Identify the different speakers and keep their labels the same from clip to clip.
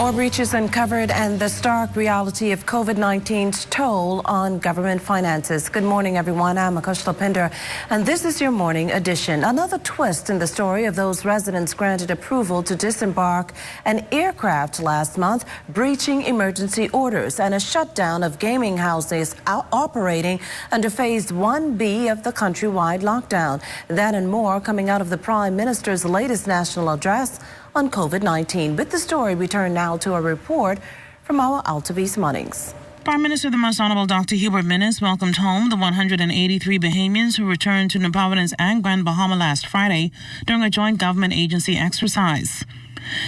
Speaker 1: More breaches uncovered and the stark reality of COVID-19's toll on government finances. Good morning, everyone. I'm Akush Lopinder, and this is your morning edition. Another twist in the story of those residents granted approval to disembark an aircraft last month, breaching emergency orders, and a shutdown of gaming houses operating under Phase 1B of the countrywide lockdown. That and more coming out of the Prime Minister's latest national address on COVID-19. With the story, we turn now to a report from our Altavis Munnings.
Speaker 2: Prime Minister the Most Honorable Dr. Hubert Minnis welcomed home the 183 Bahamians who returned to New Providence and Grand Bahama last Friday during a joint government agency exercise.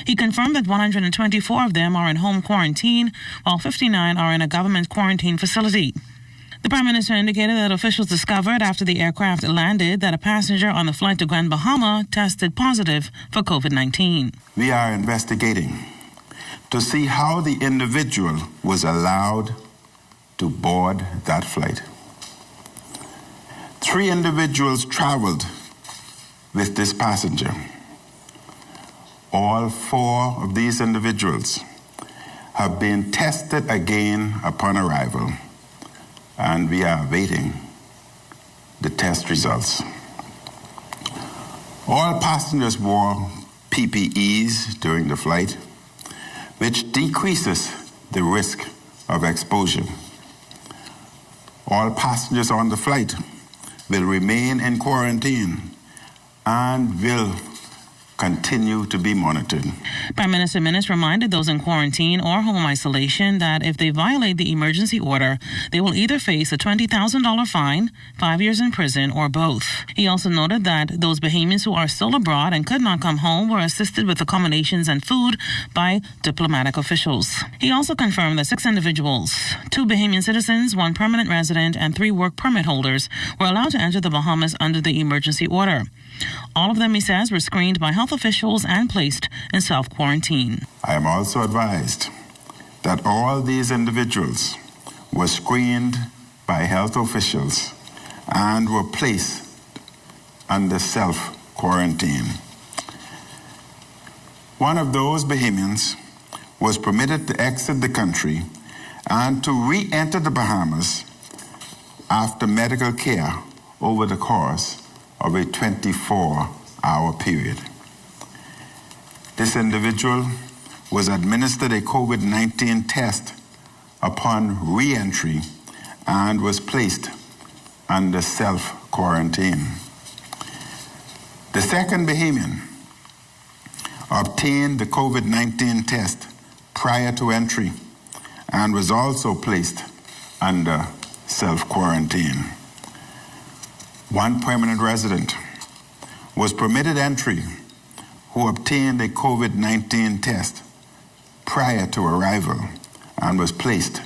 Speaker 2: He confirmed that 124 of them are in home quarantine, while 59 are in a government quarantine facility. The Prime Minister indicated that officials discovered after the aircraft landed that a passenger on the flight to Grand Bahama tested positive for COVID-19.
Speaker 3: We are investigating to see how the individual was allowed to board that flight. 3 individuals traveled with this passenger. All 4 of these individuals have been tested again upon arrival, and we are awaiting the test results. All passengers wore PPEs during the flight, which decreases the risk of exposure. All passengers on the flight will remain in quarantine and will continue to be monitored.
Speaker 2: Prime Minister Minnis reminded those in quarantine or home isolation that if they violate the emergency order, they will either face a $20,000 fine, 5 years in prison, or both. He also noted that those Bahamians who are still abroad and could not come home were assisted with accommodations and food by diplomatic officials. He also confirmed that 6 individuals, 2 Bahamian citizens, 1 permanent resident, and 3 work permit holders were allowed to enter the Bahamas under the emergency order. All of them, he says, were screened by health officials and placed in self-quarantine.
Speaker 3: I am also advised that all these individuals were screened by health officials and were placed under self-quarantine. One of those Bahamians was permitted to exit the country and to re-enter the Bahamas after medical care over the course of a 24-hour period. This individual was administered a COVID-19 test upon re-entry and was placed under self-quarantine. The second Bahamian obtained the COVID-19 test prior to entry and was also placed under self-quarantine. 1 permanent resident was permitted entry who obtained a COVID-19 test prior to arrival and was placed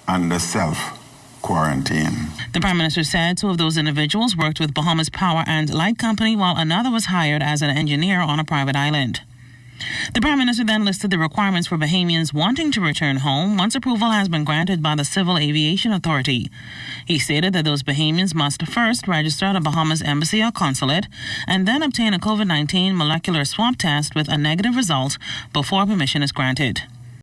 Speaker 3: under self-quarantine.
Speaker 2: The Prime Minister said 2 of those individuals worked with Bahamas Power and Light Company, while another was hired as an engineer on a private island. The Prime Minister then listed the requirements for Bahamians wanting to return home once approval has been granted by the Civil Aviation Authority. He stated that those Bahamians must first register at a Bahamas embassy or consulate and then obtain a COVID-19 molecular swab test with a negative result before permission is granted.